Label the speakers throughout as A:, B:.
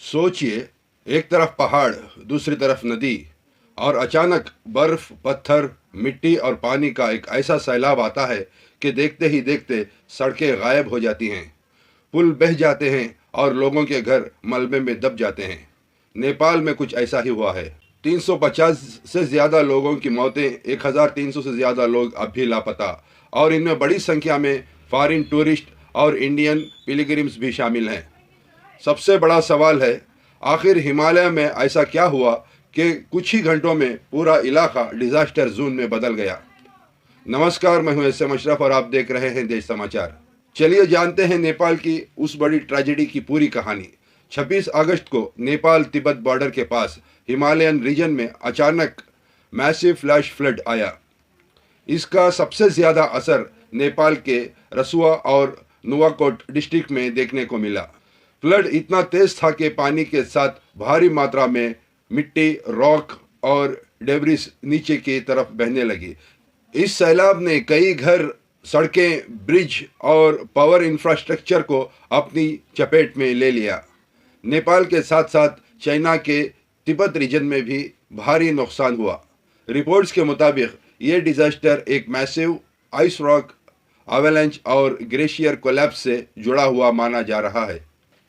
A: सोचिए, एक तरफ पहाड़, दूसरी तरफ नदी और अचानक बर्फ, पत्थर, मिट्टी और पानी का एक ऐसा सैलाब आता है कि देखते ही देखते सड़कें गायब हो जाती हैं, पुल बह जाते हैं और लोगों के घर मलबे में दब जाते हैं। नेपाल में कुछ ऐसा ही हुआ है। 350 से ज़्यादा लोगों की मौतें, 1300 से ज़्यादा लोग अब भी लापता और इनमें बड़ी संख्या में फॉरेन टूरिस्ट और इंडियन पिलग्रिम्स भी शामिल हैं। सबसे बड़ा सवाल है, आखिर हिमालय में ऐसा क्या हुआ कि कुछ ही घंटों में पूरा इलाका डिजास्टर जोन में बदल गया। नमस्कार, मैं हूं एस.एम. अशरफ और आप देख रहे हैं देश समाचार। चलिए जानते हैं नेपाल की उस बड़ी ट्रेजेडी की पूरी कहानी। 26 अगस्त को नेपाल तिब्बत बॉर्डर के पास हिमालयन रीजन में अचानक मैसिव फ्लैश फ्लड आया। इसका सबसे ज़्यादा असर नेपाल के रसुआ और नुवाकोट डिस्ट्रिक्ट में देखने को मिला। फ्लड इतना तेज था कि पानी के साथ भारी मात्रा में मिट्टी, रॉक और डेब्रिस नीचे की तरफ बहने लगी। इस सैलाब ने कई घर, सड़कें, ब्रिज और पावर इंफ्रास्ट्रक्चर को अपनी चपेट में ले लिया। नेपाल के साथ साथ चाइना के तिब्बत रीजन में भी भारी नुकसान हुआ। रिपोर्ट्स के मुताबिक ये डिजास्टर एक मैसिव आइस रॉक एवेलेंच और ग्लेशियर कोलैप्स से जुड़ा हुआ माना जा रहा है।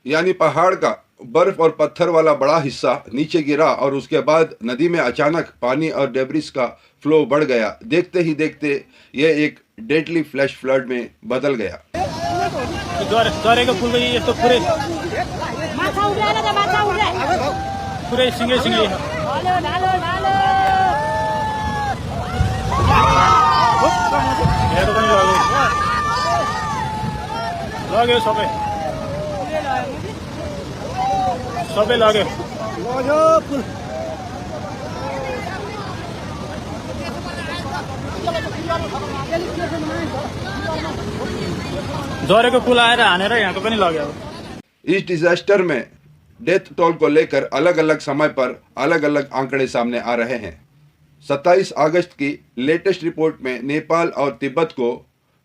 A: यानी पहाड़ का बर्फ और पत्थर वाला बड़ा हिस्सा नीचे गिरा और उसके बाद नदी में अचानक पानी और डेब्रिस का फ्लो बढ़ गया। देखते ही देखते यह एक डेडली फ्लैश फ्लड में बदल गया।
B: सबै लाग्यो झरेको पुल आएर हानेर यहाँको पनि लाग्यो।
A: इस डिजास्टर में डेथ टोल को लेकर अलग अलग समय पर अलग अलग आंकड़े सामने आ रहे हैं। 27 अगस्त की लेटेस्ट रिपोर्ट में नेपाल और तिब्बत को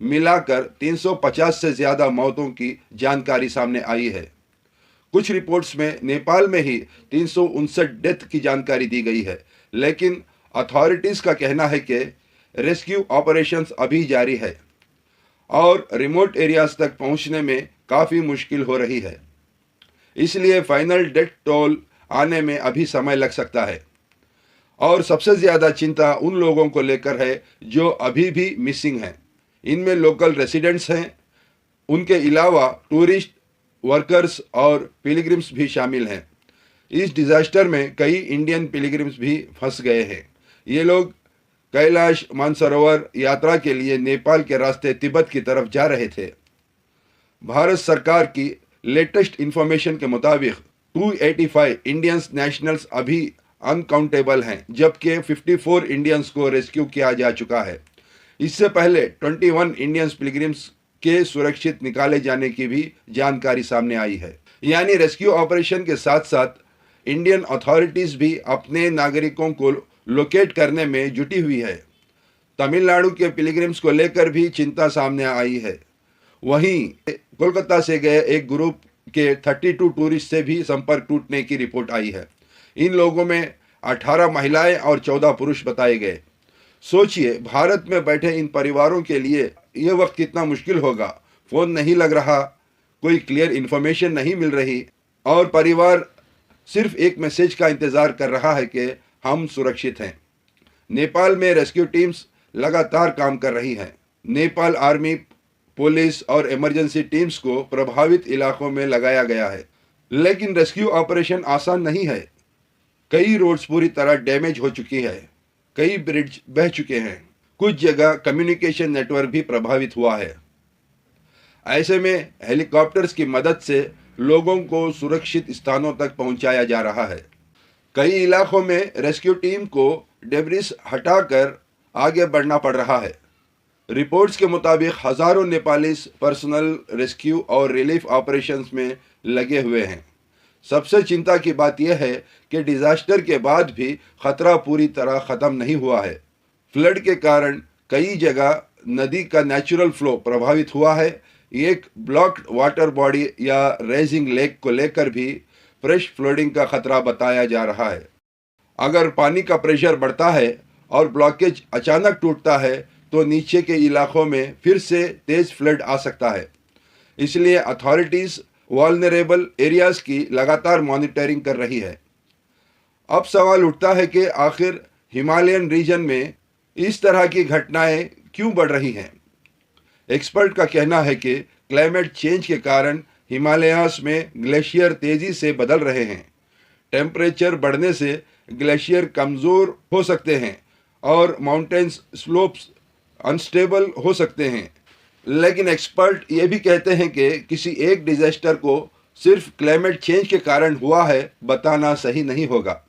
A: मिलाकर 350 से ज़्यादा मौतों की जानकारी सामने आई है। कुछ रिपोर्ट्स में नेपाल में ही 359 डेथ की जानकारी दी गई है, लेकिन अथॉरिटीज़ का कहना है कि रेस्क्यू ऑपरेशंस अभी जारी है और रिमोट एरियाज तक पहुंचने में काफ़ी मुश्किल हो रही है। इसलिए फाइनल डेथ टोल आने में अभी समय लग सकता है। और सबसे ज़्यादा चिंता उन लोगों को लेकर है जो अभी भी मिसिंग हैं। इनमें लोकल रेसिडेंट्स हैं, उनके अलावा टूरिस्ट, वर्कर्स और पिलग्रिम्स भी शामिल हैं। इस डिज़ास्टर में कई इंडियन पिलग्रिम्स भी फंस गए हैं। ये लोग कैलाश मानसरोवर यात्रा के लिए नेपाल के रास्ते तिब्बत की तरफ जा रहे थे। भारत सरकार की लेटेस्ट इंफॉर्मेशन के मुताबिक 285 इंडियंस नेशनल्स अभी अनकाउंटेबल हैं, जबकि 54 इंडियंस को रेस्क्यू किया जा चुका है। इससे पहले 21 इंडियंस पिलग्रिम्स के सुरक्षित निकाले जाने की भी जानकारी सामने आई है। यानी रेस्क्यू ऑपरेशन के साथ साथ इंडियन अथॉरिटीज़ भी अपने नागरिकों को लोकेट करने में जुटी हुई है। तमिलनाडु के पिलग्रिम्स को लेकर भी चिंता सामने आई है। वहीं कोलकाता से गए एक ग्रुप के 32 टूरिस्ट से भी संपर्क टूटने की रिपोर्ट आई है। इन लोगों में 18 महिलाएं और 14 पुरुष बताए गए। सोचिए, भारत में बैठे इन परिवारों के लिए ये वक्त कितना मुश्किल होगा। फ़ोन नहीं लग रहा, कोई क्लियर इन्फॉर्मेशन नहीं मिल रही और परिवार सिर्फ एक मैसेज का इंतज़ार कर रहा है कि हम सुरक्षित हैं। नेपाल में रेस्क्यू टीम्स लगातार काम कर रही हैं। नेपाल आर्मी, पुलिस और इमरजेंसी टीम्स को प्रभावित इलाकों में लगाया गया है, लेकिन रेस्क्यू ऑपरेशन आसान नहीं है। कई रोड्स पूरी तरह डैमेज हो चुकी है, कई ब्रिज बह चुके हैं, कुछ जगह कम्युनिकेशन नेटवर्क भी प्रभावित हुआ है। ऐसे में हेलीकॉप्टर्स की मदद से लोगों को सुरक्षित स्थानों तक पहुंचाया जा रहा है। कई इलाकों में रेस्क्यू टीम को डेब्रिस हटाकर आगे बढ़ना पड़ रहा है। रिपोर्ट्स के मुताबिक हज़ारों नेपालीस पर्सनल रेस्क्यू और रिलीफ ऑपरेशंस में लगे हुए हैं। सबसे चिंता की बात यह है कि डिज़ास्टर के बाद भी खतरा पूरी तरह ख़त्म नहीं हुआ है। फ्लड के कारण कई जगह नदी का नेचुरल फ्लो प्रभावित हुआ है। एक ब्लॉक्ड वाटर बॉडी या रेजिंग लेक को लेकर भी फ्रेश फ्लडिंग का खतरा बताया जा रहा है। अगर पानी का प्रेशर बढ़ता है और ब्लॉकेज अचानक टूटता है तो नीचे के इलाकों में फिर से तेज फ्लड आ सकता है। इसलिए अथॉरिटीज वल्नरेबल एरियाज की लगातार मॉनिटरिंग कर रही है। अब सवाल उठता है कि आखिर हिमालयन रीजन में इस तरह की घटनाएं क्यों बढ़ रही हैं। एक्सपर्ट का कहना है कि क्लाइमेट चेंज के कारण हिमालयास में ग्लेशियर तेजी से बदल रहे हैं। टेम्परेचर बढ़ने से ग्लेशियर कमज़ोर हो सकते हैं और माउंटेन्स स्लोप्स अनस्टेबल हो सकते हैं। लेकिन एक्सपर्ट ये भी कहते हैं कि किसी एक डिजास्टर को सिर्फ क्लाइमेट चेंज के कारण हुआ है बताना सही नहीं होगा।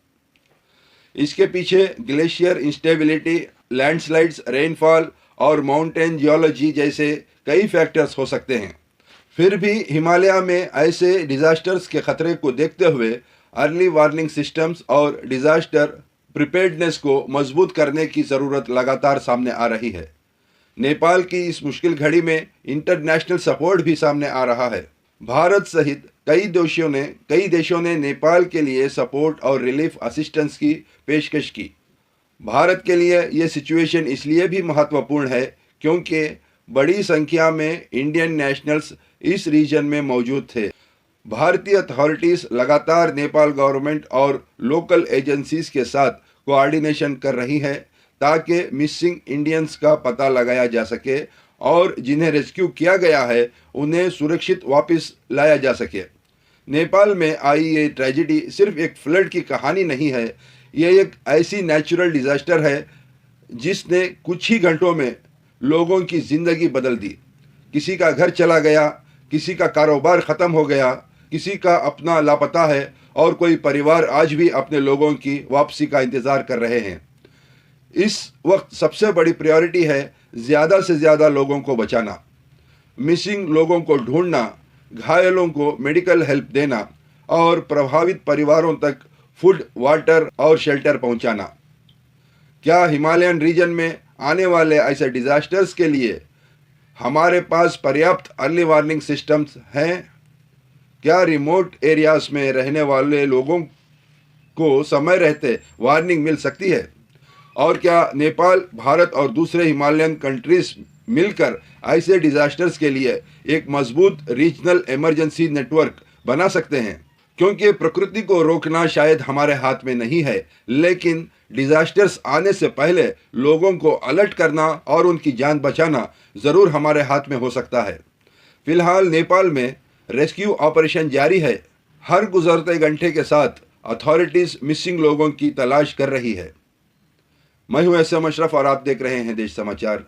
A: इसके पीछे ग्लेशियर इंस्टेबिलिटी, लैंडस्लाइड्स, रेनफॉल और माउंटेन जियोलॉजी जैसे कई फैक्टर्स हो सकते हैं। फिर भी हिमालय में ऐसे डिजास्टर्स के खतरे को देखते हुए अर्ली वार्निंग सिस्टम्स और डिजास्टर प्रिपेयर्डनेस को मजबूत करने की ज़रूरत लगातार सामने आ रही है। नेपाल की इस मुश्किल घड़ी में इंटरनेशनल सपोर्ट भी सामने आ रहा है। भारत सहित कई देशों ने नेपाल के लिए सपोर्ट और रिलीफ असिस्टेंस की पेशकश की। भारत के लिए ये सिचुएशन इसलिए भी महत्वपूर्ण है क्योंकि बड़ी संख्या में इंडियन नेशनल्स इस रीजन में मौजूद थे। भारतीय अथॉरिटीज़ लगातार नेपाल गवर्नमेंट और लोकल एजेंसीज के साथ कोऑर्डिनेशन कर रही है ताकि मिसिंग इंडियंस का पता लगाया जा सके और जिन्हें रेस्क्यू किया गया है उन्हें सुरक्षित वापस लाया जा सके। नेपाल में आई ये ट्रेजिडी सिर्फ एक फ्लड की कहानी नहीं है, ये एक ऐसी नेचुरल डिजास्टर है जिसने कुछ ही घंटों में लोगों की ज़िंदगी बदल दी। किसी का घर चला गया, किसी का कारोबार ख़त्म हो गया, किसी का अपना लापता है और कोई परिवार आज भी अपने लोगों की वापसी का इंतज़ार कर रहे हैं। इस वक्त सबसे बड़ी प्रायोरिटी है ज़्यादा से ज़्यादा लोगों को बचाना, मिसिंग लोगों को ढूंढना, घायलों को मेडिकल हेल्प देना और प्रभावित परिवारों तक फूड, वाटर और शेल्टर पहुंचाना। क्या हिमालयन रीजन में आने वाले ऐसे डिजास्टर्स के लिए हमारे पास पर्याप्त अर्ली वार्निंग सिस्टम्स हैं? क्या रिमोट एरियाज में रहने वाले लोगों को समय रहते वार्निंग मिल सकती है? और क्या नेपाल, भारत और दूसरे हिमालयन कंट्रीज मिलकर ऐसे डिजास्टर्स के लिए एक मजबूत रीजनल इमरजेंसी नेटवर्क बना सकते हैं? क्योंकि प्रकृति को रोकना शायद हमारे हाथ में नहीं है, लेकिन डिजास्टर्स आने से पहले लोगों को अलर्ट करना और उनकी जान बचाना ज़रूर हमारे हाथ में हो सकता है। फिलहाल नेपाल में रेस्क्यू ऑपरेशन जारी है। हर गुजरते घंटे के साथ अथॉरिटीज़ मिसिंग लोगों की तलाश कर रही है। मैं हूं एस एम अशरफ और आप देख रहे हैं देश समाचार।